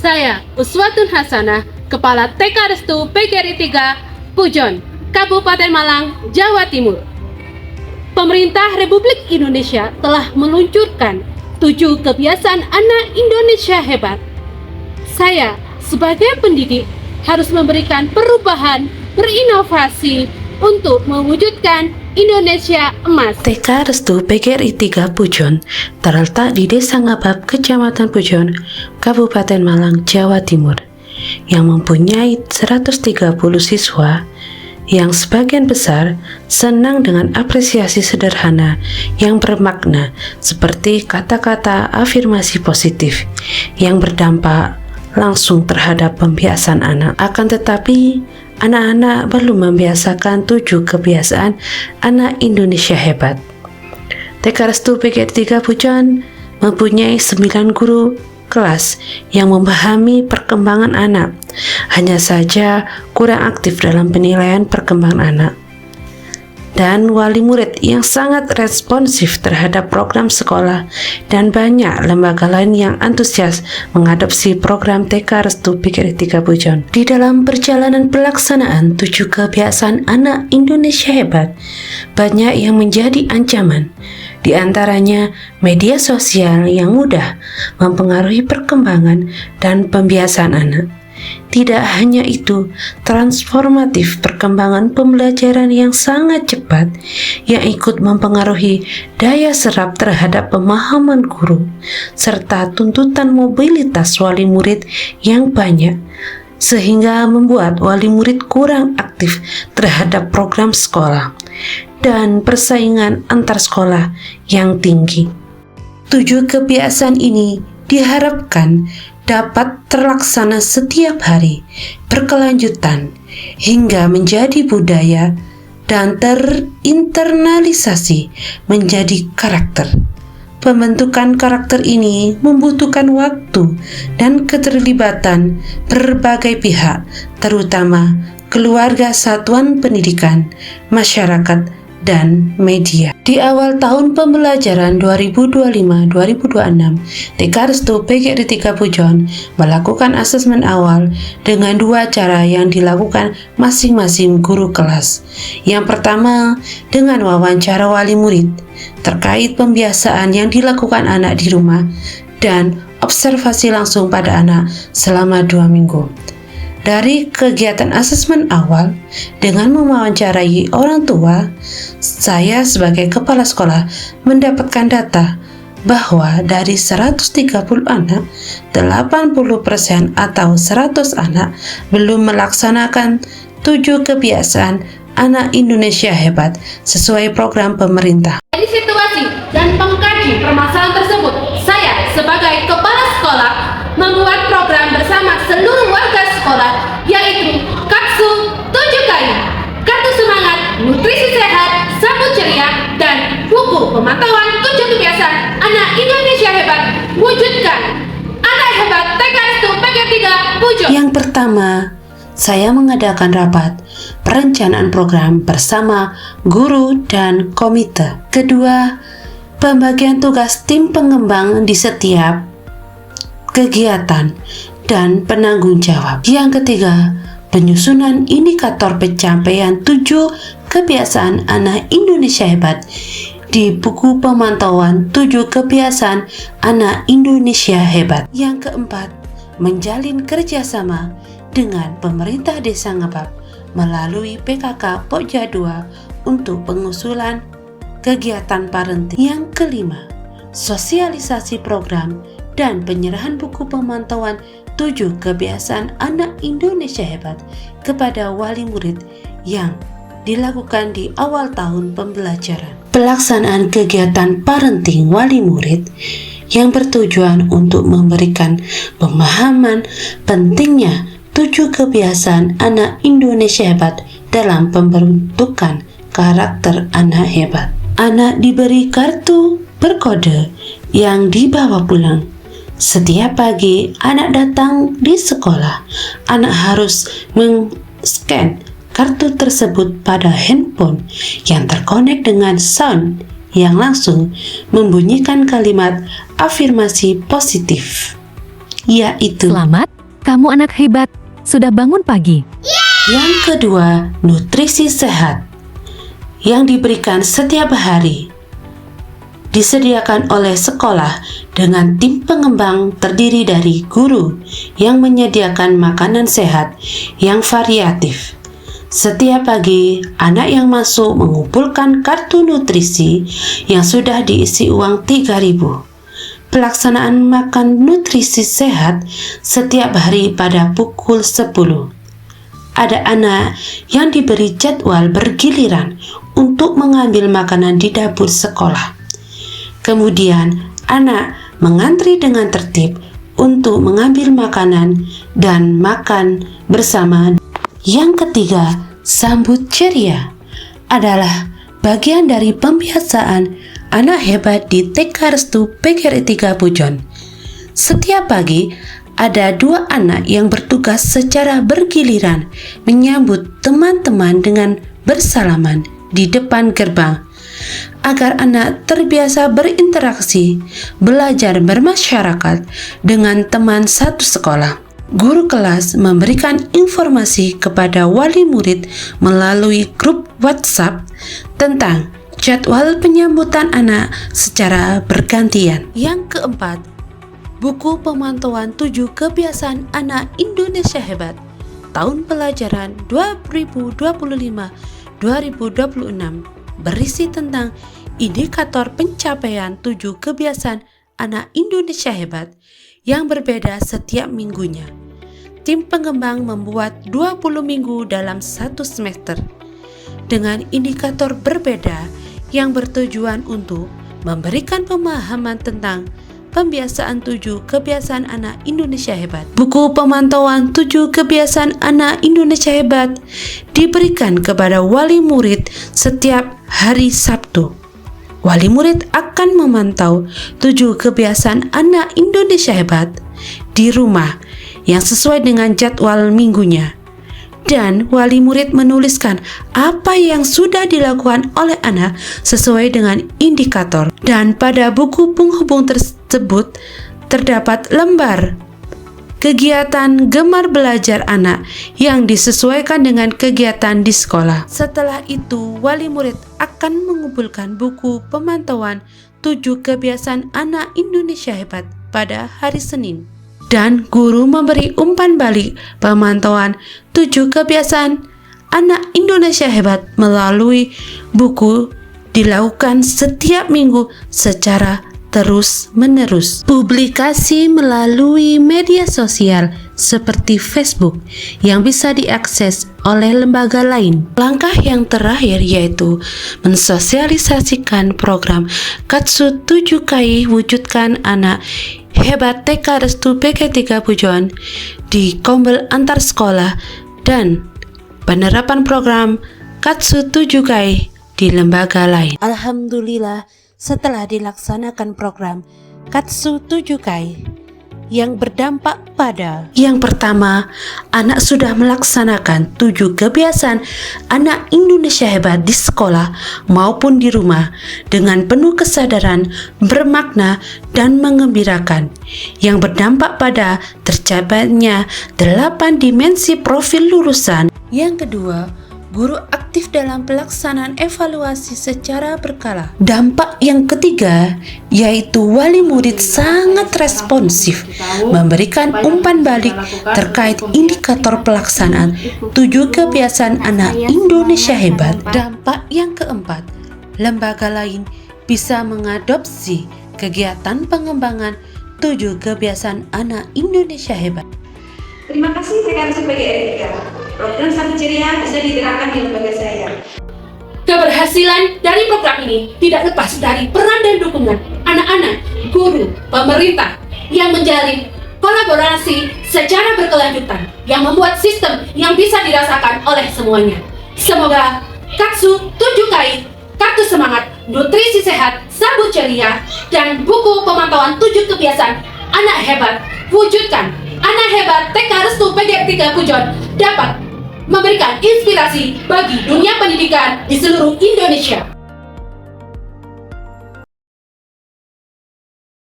Saya Uswatun Hasanah, Kepala TK Restu PGRI 3 Pujon, Kabupaten Malang, Jawa Timur. Pemerintah Republik Indonesia telah meluncurkan 7 kebiasaan anak Indonesia hebat. Saya sebagai pendidik harus memberikan perubahan, berinovasi untuk mewujudkan Indonesia emas. TK Restu PGRI 3 Pujon terletak di Desa Ngabab, Kecamatan Pujon, Kabupaten Malang, Jawa Timur, yang mempunyai 130 siswa yang sebagian besar senang dengan apresiasi sederhana yang bermakna seperti kata-kata afirmasi positif yang berdampak langsung terhadap pembiasaan anak. Akan tetapi, anak-anak belum membiasakan 7 kebiasaan anak Indonesia hebat. TK Restu PGRI 3 Pujon mempunyai 9 guru kelas yang memahami perkembangan anak, hanya saja kurang aktif dalam penilaian perkembangan anak, dan wali murid yang sangat responsif terhadap program sekolah, dan banyak lembaga lain yang antusias mengadopsi program TK Restu PGRI 3 Pujon. Di dalam perjalanan pelaksanaan 7 kebiasaan anak Indonesia hebat, banyak yang menjadi ancaman. Di antaranya media sosial yang mudah mempengaruhi perkembangan dan pembiasaan anak. Tidak hanya itu, transformatif perkembangan pembelajaran yang sangat cepat yang ikut mempengaruhi daya serap terhadap pemahaman guru, serta tuntutan mobilitas wali murid yang banyak, sehingga membuat wali murid kurang aktif terhadap program sekolah, dan persaingan antar sekolah yang tinggi. 7 kebiasaan ini diharapkan dapat terlaksana setiap hari, berkelanjutan, hingga menjadi budaya dan terinternalisasi menjadi karakter. Pembentukan karakter ini membutuhkan waktu dan keterlibatan berbagai pihak, terutama keluarga, satuan pendidikan, masyarakat, dan media. Di awal tahun pembelajaran 2025-2026, TK Restu PGRI 3 Pujon melakukan asesmen awal dengan 2 cara yang dilakukan masing-masing guru kelas. Yang pertama, dengan wawancara wali murid terkait pembiasaan yang dilakukan anak di rumah dan observasi langsung pada anak selama 2 minggu. Dari kegiatan asesmen awal, dengan mewawancarai orang tua, saya sebagai kepala sekolah mendapatkan data bahwa dari 130 anak, 80% atau 100 anak belum melaksanakan 7 kebiasaan anak Indonesia hebat sesuai program pemerintah. Dari situasi dan pengkaji permasalahan tersebut, saya sebagai kepala sekolah membuat program bersama seluruh warga sekolah, yaitu Kapsul 7KI, Kartu Semangat, Nutrisi Sehat, Sapu Ceria, dan buku pemantauan 7 kebiasaan anak Indonesia hebat. Wujudkan anak hebat TK Restu PGRI 3 Pujon. Yang pertama, saya mengadakan rapat perencanaan program bersama guru dan komite. Kedua, pembagian tugas tim pengembang di setiap kegiatan dan penanggung jawab. Yang ketiga, penyusunan indikator pencapaian 7 kebiasaan anak Indonesia hebat di buku pemantauan 7 kebiasaan anak Indonesia hebat. Yang keempat, menjalin kerjasama dengan pemerintah Desa Ngabab melalui PKK Pokja 2 untuk pengusulan kegiatan parenting. Yang kelima, sosialisasi program dan penyerahan buku pemantauan 7 kebiasaan anak Indonesia hebat kepada wali murid yang dilakukan di awal tahun pembelajaran. Pelaksanaan kegiatan parenting wali murid yang bertujuan untuk memberikan pemahaman pentingnya 7 kebiasaan anak Indonesia hebat dalam pembentukan karakter anak hebat. Anak diberi kartu berkode yang dibawa pulang. Setiap pagi anak datang di sekolah, anak harus men-scan kartu tersebut pada handphone yang terkonek dengan sound yang langsung membunyikan kalimat afirmasi positif. yaitu Selamat, kamu anak hebat, sudah bangun pagi. yang kedua, nutrisi sehat yang diberikan setiap hari. Disediakan oleh sekolah dengan tim pengembang terdiri dari guru yang menyediakan makanan sehat yang variatif. Setiap pagi, anak yang masuk mengumpulkan kartu nutrisi yang sudah diisi uang 3.000. Pelaksanaan makan nutrisi sehat setiap hari pada pukul 10. Ada anak yang diberi jadwal bergiliran untuk mengambil makanan di dapur sekolah. Kemudian, anak mengantri dengan tertib untuk mengambil makanan dan makan bersama. Yang ketiga, sambut ceria adalah bagian dari pembiasaan anak hebat di TK Restu PGRI 3 Pujon. Setiap pagi, ada 2 anak yang bertugas secara bergiliran menyambut teman-teman dengan bersalaman di depan gerbang. Agar anak terbiasa berinteraksi, belajar bermasyarakat dengan teman satu sekolah. Guru kelas memberikan informasi kepada wali murid melalui grup WhatsApp tentang jadwal penyambutan anak secara bergantian. Yang keempat, buku pemantauan 7 kebiasaan anak Indonesia hebat tahun pelajaran 2025-2026 berisi tentang indikator pencapaian 7 kebiasaan anak Indonesia hebat yang berbeda setiap minggunya. Tim pengembang membuat 20 minggu dalam 1 semester dengan indikator berbeda yang bertujuan untuk memberikan pemahaman tentang pembiasaan 7 kebiasaan anak Indonesia hebat. Buku pemantauan 7 kebiasaan anak Indonesia hebat diberikan kepada wali murid setiap hari Sabtu. Wali murid akan memantau 7 kebiasaan anak Indonesia hebat di rumah yang sesuai dengan jadwal minggunya. Dan wali murid menuliskan apa yang sudah dilakukan oleh anak sesuai dengan indikator. Dan pada buku penghubung tersebut terdapat lembar kegiatan gemar belajar anak yang disesuaikan dengan kegiatan di sekolah. Setelah itu, wali murid akan mengumpulkan buku pemantauan 7 kebiasaan anak Indonesia hebat pada hari Senin. Dan guru memberi umpan balik pemantauan 7 kebiasaan anak Indonesia hebat melalui buku dilakukan setiap minggu secara terus-menerus. Publikasi melalui media sosial seperti Facebook yang bisa diakses oleh lembaga lain. Langkah yang terakhir yaitu mensosialisasikan program Katsu 7KI Wujudkan Anak Hebat TK Restu PGRI 3 Pujon di Kombel Antar Sekolah dan penerapan program Katsu 7KI di lembaga lain. Alhamdulillah, setelah dilaksanakan program Katsu 7KI yang berdampak pada yang pertama, anak sudah melaksanakan 7 kebiasaan anak Indonesia hebat di sekolah maupun di rumah dengan penuh kesadaran, bermakna, dan mengembirakan yang berdampak pada tercapainya 8 dimensi profil lulusan. Yang kedua, guru aktif dalam pelaksanaan evaluasi secara berkala. Dampak yang ketiga yaitu wali murid sangat responsif memberikan umpan balik terkait indikator pelaksanaan 7 kebiasaan anak Indonesia hebat. Dampak yang keempat, lembaga lain bisa mengadopsi kegiatan pengembangan 7 kebiasaan anak Indonesia hebat. Terima kasih rekan PGRI 3. Program Sambut Ceria bisa diterapkan di lembaga saya. Keberhasilan dari program ini tidak lepas dari peran dan dukungan anak-anak, guru, pemerintah yang menjalin kolaborasi secara berkelanjutan yang membuat sistem yang bisa dirasakan oleh semuanya. Semoga Katsu 7KI, Kartu Semangat, Nutrisi Sehat, Sambut Ceria, dan buku pemantauan 7 kebiasaan anak hebat Wujudkan Anak Hebat TK Restu PGRI 3 Pujon dapat memberikan inspirasi bagi dunia pendidikan di seluruh Indonesia.